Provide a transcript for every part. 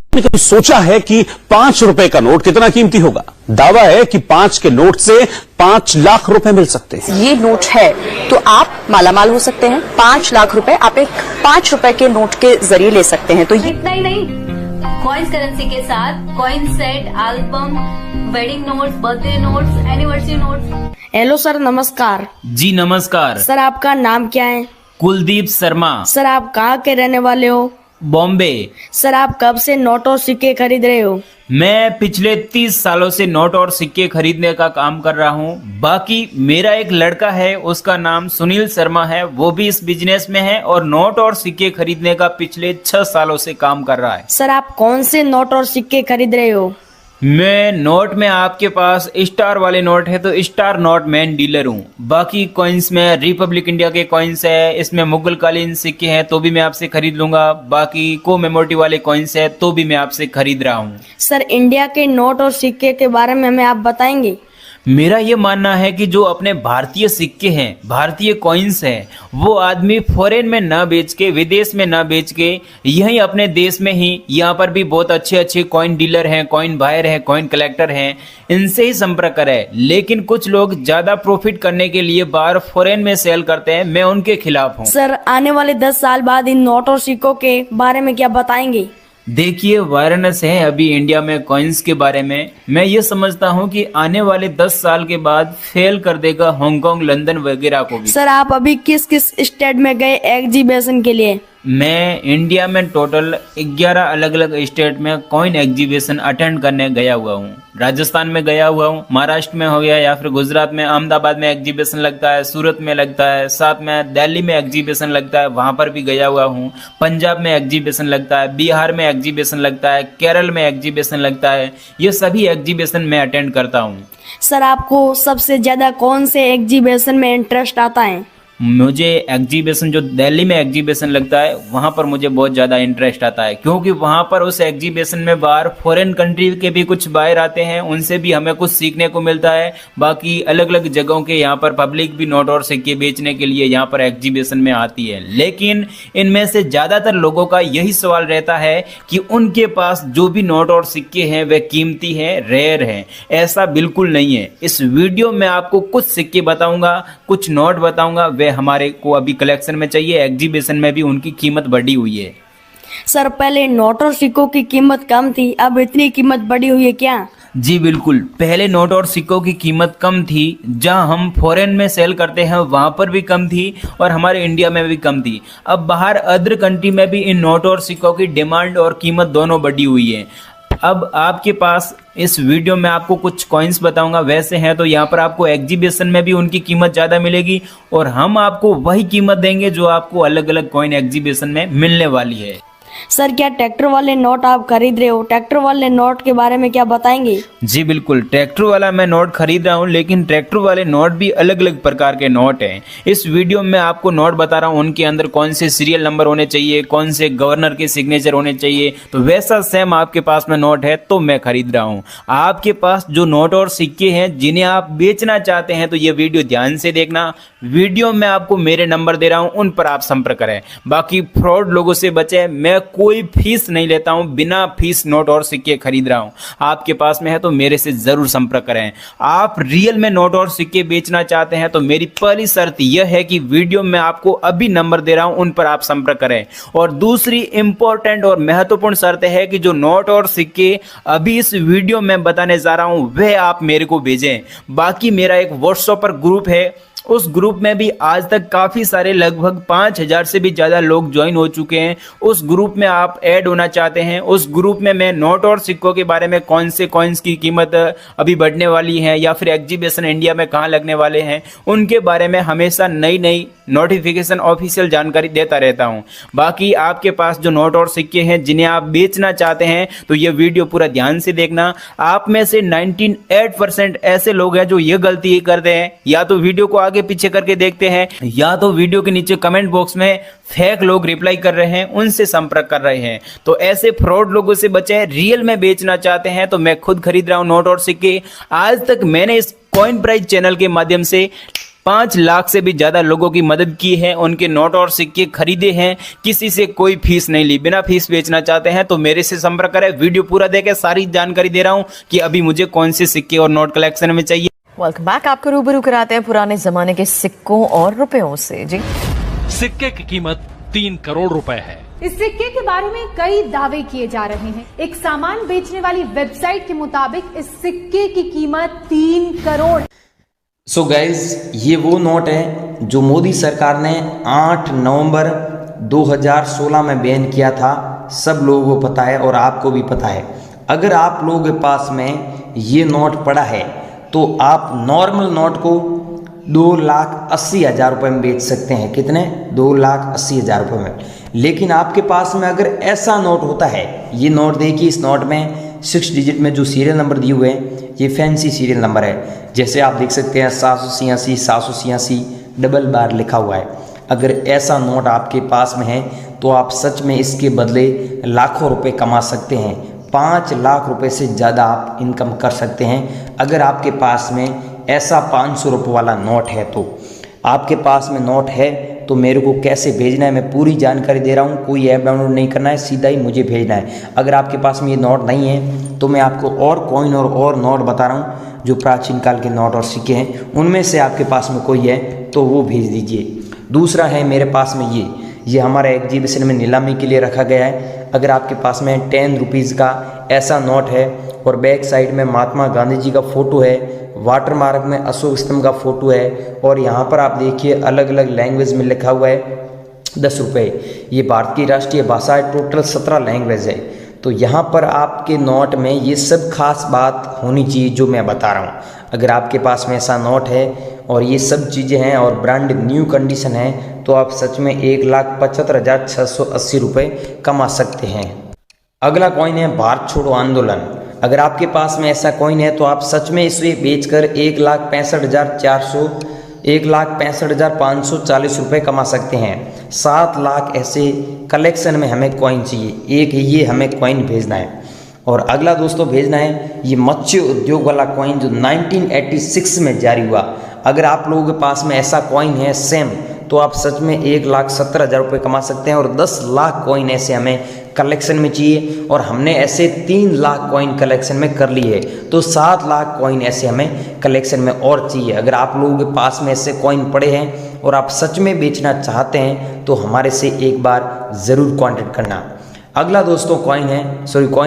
आपने कभी सोचा है कि 5 रुपए का नोट कितना कीमती होगा? दावा है कि 5 के नोट से 5 लाख रुपए मिल सकते हैं। ये नोट है तो आप मालामाल हो सकते हैं। 5 लाख रुपए आप एक 5 रुपए के नोट के जरिए ले सकते हैं। तो ये इतना ही नहीं, कॉइन्स करेंसी के साथ coin set, album, wedding notes, birthday notes, anniversary notes. Hello sir, नमस्कार। जी नमस्कार। सर आपका नाम क्या है? कुलदीप शर्मा। सर आप कहाँ के रहने वाले हो? बॉम्बे। सर आप कब से नोट और सिक्के खरीद रहे हो? मैं पिछले 30 सालों से नोट और सिक्के खरीदने का काम कर रहा हूँ। बाकी मेरा एक लड़का है, उसका नाम सुनील शर्मा है, वो भी इस बिजनेस में है और नोट और सिक्के खरीदने का पिछले 6 सालों से काम कर रहा है। सर आप कौन से नोट और सिक्के खरीद रहे हो? मैं नोट में आपके पास स्टार वाले नोट है तो स्टार नोट मैन डीलर हूँ। बाकी कॉइन्स में रिपब्लिक इंडिया के कॉइन्स है, इसमें मुगल कालीन सिक्के हैं तो भी मैं आपसे खरीद लूंगा। बाकी कोमेमोरेटिव वाले कॉइन्स है तो भी मैं आपसे खरीद रहा हूँ। सर इंडिया के नोट और सिक्के के बारे में हमें आप बताएंगे? मेरा ये मानना है कि जो अपने भारतीय सिक्के हैं, भारतीय कॉइन्स हैं, वो आदमी फॉरेन में ना बेच के, विदेश में ना बेच के, यहीं अपने देश में ही, यहाँ पर भी बहुत अच्छे अच्छे कॉइन डीलर हैं, कॉइन बायर हैं, कॉइन कलेक्टर हैं, इनसे ही संपर्क करें। लेकिन कुछ लोग ज्यादा प्रॉफिट करने के लिए बाहर फॉरेन में सेल करते हैं, मैं उनके खिलाफ हूँ। सर आने वाले 10 साल बाद इन नोट और सिक्कों के बारे में क्या बताएंगे? देखिए, वायरनेस है अभी इंडिया में कॉइन्स के बारे में। मैं ये समझता हूँ कि आने वाले 10 साल के बाद फेल कर देगा हांगकांग, लंदन वगैरह को भी। सर आप अभी किस किस स्टेट में गए एग्जीबिशन के लिए? मैं इंडिया में टोटल 11 अलग अलग स्टेट में कॉइन एग्जीबिशन अटेंड करने गया हुआ हूँ। राजस्थान में गया हुआ हूँ, महाराष्ट्र में हो गया, या फिर गुजरात में अहमदाबाद में एग्जीबिशन लगता है, सूरत में लगता है, साथ में दिल्ली में एग्जीबिशन लगता है, वहां पर भी गया हुआ हूँ। पंजाब में एग्जीबिशन लगता है, बिहार में एग्जीबिशन लगता है, केरल में एग्जीबिशन लगता है। ये सभी एग्जीबिशन मैं अटेंड करता हूँ। सर आपको सबसे ज्यादा कौन से एग्जीबिशन में इंटरेस्ट आता है? मुझे एग्जीबिशन, जो दिल्ली में एग्जीबिशन लगता है, वहां पर मुझे बहुत ज्यादा इंटरेस्ट आता है, क्योंकि वहां पर उस एग्जीबिशन में बाहर फॉरेन कंट्री के भी कुछ बायर आते हैं, उनसे भी हमें कुछ सीखने को मिलता है। बाकी अलग अलग जगहों के यहाँ पर पब्लिक भी नोट और सिक्के बेचने के लिए यहाँ पर एग्जीबिशन में आती है। लेकिन इनमें से ज्यादातर लोगों का यही सवाल रहता है कि उनके पास जो भी नोट और सिक्के हैं वे कीमती हैं, रेयर हैं। ऐसा बिल्कुल नहीं है। इस वीडियो में आपको कुछ सिक्के बताऊंगा, कुछ नोट बताऊंगा, वे हमारे को अभी कलेक्शन में चाहिए। एग्जीबिशन में भी उनकी कीमत बढ़ी हुई है। सर पहले नोट और सिक्कों की कीमत कम थी, अब इतनी कीमत बढ़ी हुई है क्या? जी बिल्कुल, पहले नोट और सिक्कों की कीमत कम थी। जहां हम फॉरेन में सेल करते हैं वहां पर भी कम थी और हमारे इंडिया में भी कम थी। अब बाहर अदर कंट्री में भी इन नोट और सिक्कों की डिमांड और कीमत दोनों बढ़ी हुई है। अब आपके पास इस वीडियो में आपको कुछ कॉइन्स बताऊंगा, वैसे हैं तो यहाँ पर आपको एग्जीबिशन में भी उनकी कीमत ज़्यादा मिलेगी और हम आपको वही कीमत देंगे जो आपको अलग अलग कॉइन एग्जीबिशन में मिलने वाली है। सर क्या ट्रैक्टर वाले नोट आप खरीद रहे हो? ट्रैक्टर वाले नोट के बारे में क्या बताएंगे? जी बिल्कुल, ट्रैक्टर वाला मैं नोट खरीद रहा हूँ, लेकिन ट्रैक्टर वाले नोट भी अलग अलग प्रकार के नोट हैं। इस वीडियो में आपको नोट बता रहा हूँ, उनके अंदर कौन से सीरियल नंबर होने चाहिए, कौन से गवर्नर के सिग्नेचर होने चाहिए। तो वैसा सेम आपके पास में नोट है तो मैं खरीद रहा हूँ। आपके पास जो नोट और सिक्के हैं जिन्हें आप बेचना चाहते हैं तो ये वीडियो ध्यान से देखना। वीडियो में आपको मेरे नंबर दे रहा हूँ, उन पर आप संपर्क करें। बाकी फ्रॉड लोगों से बचे। मैं कोई फीस नहीं लेता हूं, बिना फीस नोट और सिक्के खरीद रहा हूं। आपके पास में है तो मेरे से जरूर संपर्क करें। आप रियल में नोट और सिक्के बेचना चाहते हैं तो मेरी पहली शर्त यह है कि वीडियो में आपको अभी नंबर दे रहा हूं, उन पर आप संपर्क करें। और दूसरी इंपॉर्टेंट और महत्वपूर्ण शर्त है कि जो नोट और सिक्के अभी इस वीडियो में बताने जा रहा हूं वह आप मेरे को भेजें। बाकी मेरा एक व्हाट्सएप पर ग्रुप है, उस ग्रुप में भी आज तक काफी सारे लगभग 5000 से भी ज्यादा लोग ज्वाइन हो चुके हैं। उस ग्रुप में आप ऐड होना चाहते हैं, उस ग्रुप में मैं नोट और सिक्कों के बारे में, कौन से कॉइन्स की कीमत अभी बढ़ने वाली है या फिर एग्जीबिशन इंडिया में कहाँ लगने वाले हैं, उनके बारे में हमेशा नई नई नोटिफिकेशन ऑफिशियल जानकारी देता रहता हूं। बाकी आपके पास जो नोट और सिक्के हैं जिन्हें आप बेचना चाहते हैं तो ये वीडियो पूरा ध्यान से देखना। आप में से 98% ऐसे लोग हैं जो ये गलती करते हैं, या तो वीडियो को आगे पीछे करके देखते हैं या तो वीडियो के नीचे कमेंट बॉक्स में फेक लोग रिप्लाई कर रहे हैं, उनसे संपर्क कर रहे हैं। तो ऐसे फ्रॉड लोगों से बचें। रियल में बेचना चाहते हैं तो मैं खुद खरीद रहा हूं नोट और सिक्के। आज तक मैंने इस कॉइन प्राइस चैनल के माध्यम से 5 लाख से भी ज्यादा लोगों की मदद की है, उनके नोट और सिक्के खरीदे हैं, किसी से कोई फीस नहीं ली। बिना फीस बेचना चाहते हैं तो मेरे से संपर्क करें। वीडियो पूरा देखें, सारी जानकारी दे रहा हूं कि अभी मुझे कौन से सिक्के और नोट कलेक्शन में चाहिए। Welcome back. आपको रूबरू कराते हैं पुराने जमाने के सिक्कों और रुपयों से। जी, सिक्के की कीमत 3 करोड़ रुपए है। इस सिक्के के बारे में कई दावे किए जा रहे हैं। एक सामान बेचने वाली वेबसाइट के मुताबिक इस सिक्के की कीमत 3 करोड़। सो गाइज, ये वो नोट है जो मोदी सरकार ने 8 नवंबर 2016 में बैन किया था। सब लोगों को पता है और आपको भी पता है। अगर आप लोगों के पास में ये नोट पड़ा है तो आप नॉर्मल नोट को 2,80,000 रुपये में बेच सकते हैं। कितने? 2,80,000 रुपये में। लेकिन आपके पास में अगर ऐसा नोट होता है, ये नोट देखिए, इस नोट में 6 डिजिट में जो सीरियल नंबर दिए हुए हैं ये फैंसी सीरियल नंबर है। जैसे आप देख सकते हैं 786 786 डबल बार लिखा हुआ है। अगर ऐसा नोट आपके पास में है तो आप सच में इसके बदले लाखों रुपए कमा सकते हैं। 5 लाख रुपए से ज़्यादा आप इनकम कर सकते हैं अगर आपके पास में ऐसा 500 रुपये वाला नोट है। तो आपके पास में नोट है तो मेरे को कैसे भेजना है मैं पूरी जानकारी दे रहा हूँ। कोई ऐप डाउनलोड नहीं करना है, सीधा ही मुझे भेजना है। अगर आपके पास में ये नोट नहीं है तो मैं आपको और कॉइन और नोट बता रहा हूँ जो प्राचीन काल के नोट और सिक्के हैं, उनमें से आपके पास में कोई है तो वो भेज दीजिए। दूसरा है मेरे पास में ये हमारा एग्जीबिशन में नीलामी के लिए रखा गया है। अगर आपके पास में 10 रुपीज़ का ऐसा नोट है और बैक साइड में महात्मा गांधी जी का फ़ोटो है, वाटर मार्क में अशोक स्तंभ का फ़ोटो है और यहाँ पर आप देखिए अलग अलग लैंग्वेज में लिखा हुआ है 10 रुपये। ये भारत की राष्ट्रीय भाषा है, टोटल 17 लैंग्वेज है। तो यहाँ पर आपके नोट में ये सब खास बात होनी चाहिए जो मैं बता रहा हूँ। अगर आपके पास में ऐसा नोट है और ये सब चीज़ें हैं और ब्रांड न्यू कंडीशन है तो आप सच में 1,75,680 रुपये कमा सकते हैं। अगला कॉइन है भारत छोड़ो आंदोलन। अगर आपके पास में ऐसा कॉइन है तो आप सच में इसे बेचकर 1,65,540 रुपये कमा सकते हैं। 7 लाख ऐसे कलेक्शन में हमें कॉइन चाहिए। एक ये हमें कॉइन भेजना है। और अगला दोस्तों भेजना है ये मत्स्य उद्योग वाला कॉइन जो 1986 में जारी हुआ। अगर आप लोगों के पास में ऐसा कॉइन है सेम तो आप सच में 1,70,000 रुपये कमा सकते हैं। और 10 लाख कॉइन ऐसे हमें कलेक्शन में चाहिए और हमने ऐसे 3 लाख कॉइन कलेक्शन में कर ली है तो 7 लाख कॉइन ऐसे हमें कलेक्शन में और चाहिए। अगर आप लोगों के पास में ऐसे कॉइन पड़े हैं और आप सच में बेचना चाहते हैं तो हमारे से एक बार ज़रूर कांटेक्ट करना। अगला दोस्तों कॉइन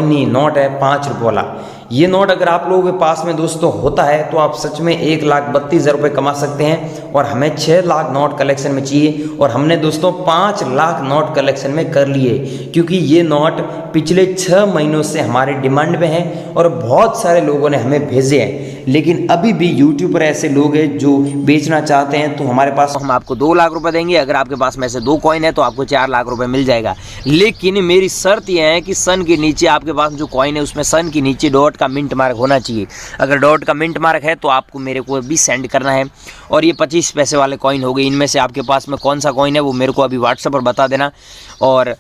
नहीं, नोट है 5 रुपये वाला। ये नोट अगर आप लोगों के पास में दोस्तों होता है तो आप सच में 1,32,000 रुपये कमा सकते हैं। और हमें 6 लाख नोट कलेक्शन में चाहिए और हमने दोस्तों 5 लाख नोट कलेक्शन में कर लिए क्योंकि ये नोट पिछले 6 महीनों से हमारे डिमांड में है और बहुत सारे लोगों ने हमें भेजे हैं। लेकिन अभी भी यूट्यूब पर ऐसे लोग हैं जो बेचना चाहते हैं तो हमारे पास हम आपको 2 लाख रुपए देंगे। अगर आपके पास में ऐसे 2 कॉइन है तो आपको 4 लाख रुपए मिल जाएगा। लेकिन मेरी शर्त यह है कि सन के नीचे आपके पास जो कॉइन है उसमें सन के नीचे डॉट का मिंट मार्क होना चाहिए। अगर डॉट का मिंट मार्क है तो आपको मेरे को अभी सेंड करना है। और ये 25 पैसे वाले कॉइन हो गए। इनमें से आपके पास में कौन सा कॉइन है वो मेरे को अभी व्हाट्सएप पर बता देना। और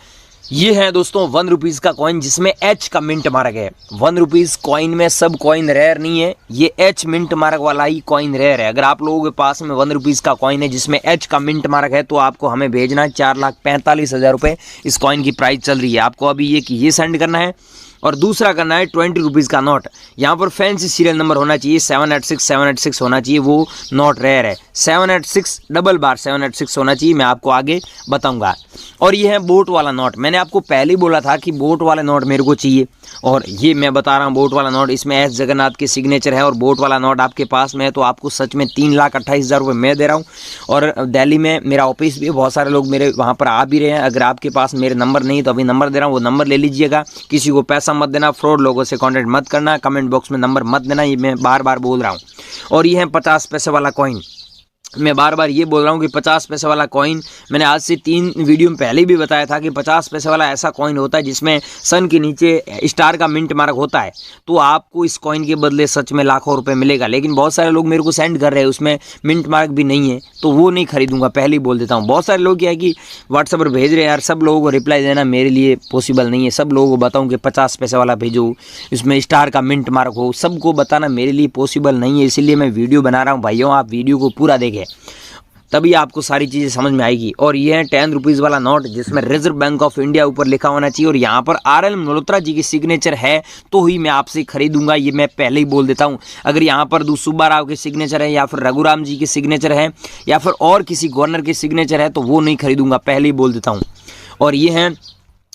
ये है दोस्तों 1 रुपीज़ का कॉइन जिसमें एच का मिंट मार्क है। 1 रुपीज़ कॉइन में सब कॉइन रेयर नहीं है, ये एच मिंट मार्क वाला ही कॉइन रेयर है। अगर आप लोगों के पास में 1 रुपीज़ का कॉइन है जिसमें एच का मिंट मार्क है तो आपको हमें भेजना है 4,45,000 रुपये। इस कॉइन की प्राइस चल रही है। आपको अभी ये सेंड करना है। और दूसरा करना है 20 रुपीज़ का नोट। यहाँ पर फैंसी सीरियल नंबर होना चाहिए, 786 होना चाहिए। वो नोट रेयर है, 786 डबल बार 786 होना चाहिए। मैं आपको आगे बताऊंगा। और ये है बोट वाला नोट। मैंने आपको पहले ही बोला था कि बोट वाला नोट मेरे को चाहिए और ये मैं बता रहा हूँ बोट वाला नोट। इसमें एस जगन्नाथ के सिग्नेचर है और बोट वाला नोट आपके पास में है तो आपको सच में 3,28,000 रुपये मैं दे रहा हूँ। और दिल्ली में मेरा ऑफिस भी है, बहुत सारे लोग मेरे वहाँ पर आ भी रहे हैं। अगर आपके पास मेरे नंबर नहीं तो अभी नंबर दे रहा हूँ, वो नंबर ले लीजिएगा। किसी को पैसा मत देना, फ्रॉड लोगों से कॉन्टेक्ट मत करना, कमेंट बॉक्स में नंबर मत देना, ये मैं बार बार बोल रहा हूँ। और ये है 50 पैसे वाला कॉइन। मैं बार बार ये बोल रहा हूँ कि 50 पैसे वाला कॉइन मैंने आज से 3 वीडियो में पहले भी बताया था कि 50 पैसे वाला ऐसा कॉइन होता है जिसमें सन के नीचे स्टार का मिंट मार्क होता है। तो आपको इस कॉइन के बदले सच में लाखों रुपए मिलेगा। लेकिन बहुत सारे लोग मेरे को सेंड कर रहे हैं उसमें मिंट मार्क भी नहीं है तो वो नहीं खरीदूंगा, पहले ही बोल देता हूँ। बहुत सारे लोग क्या है कि व्हाट्सएप पर भेज रहे हैं यार, सब लोगों को रिप्लाई देना मेरे लिए पॉसिबल नहीं है। सब लोगों को बताऊँ कि 50 पैसे वाला भेजो, इसमें स्टार का मिंट मार्क हो, सबको बताना मेरे लिए पॉसिबल नहीं है। इसीलिए मैं वीडियो बना रहा हूँ। भाइयों आप वीडियो को पूरा देखें। है, तभी आपको सारी चीज़ें समझ में आएगी। और ये है 10 रुपीज़ वाला नोट जिसमें रिजर्व बैंक ऑफ इंडिया ऊपर लिखा होना चाहिए और यहाँ पर RL मल्होत्रा जी की सिग्नेचर है तो ही मैं आपसे खरीदूंगा, ये मैं पहले ही बोल देता हूँ। अगर यहाँ पर सुब्बा राव के सिग्नेचर है या फिर रघुराम जी के सिग्नेचर है या फिर और किसी गवर्नर के सिग्नेचर है तो वो नहीं खरीदूंगा, पहले ही बोल देता हूँ। और ये है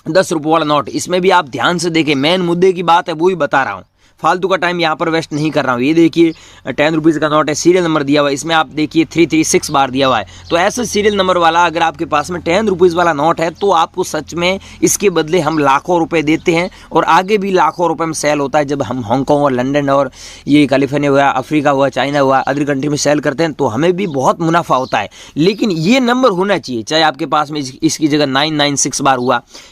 10 रुपये वाला नोट, इसमें भी आप ध्यान से देखें, मेन मुद्दे की बात है वो ही बता रहा हूँ, फालतू का टाइम यहाँ पर वेस्ट नहीं कर रहा हूँ। ये देखिए 10 रुपीज़ का नोट है, सीरियल नंबर दिया हुआ है, इसमें आप देखिए 336 बार दिया हुआ है। तो ऐसे सीरियल नंबर वाला अगर आपके पास में 10 रुपीज़ वाला नोट है तो आपको सच में इसके बदले हम लाखों रुपए देते हैं और आगे भी लाखों रुपए में सेल होता है। जब हम हांगकांग और लंदन और ये कैलिफोर्निया हुआ, अफ्रीका हुआ, चाइना हुआ, अदर कंट्री में सेल करते हैं तो हमें भी बहुत मुनाफा होता है। लेकिन ये नंबर होना चाहिए, चाहे आपके पास में इसकी जगह 996 बार हुआ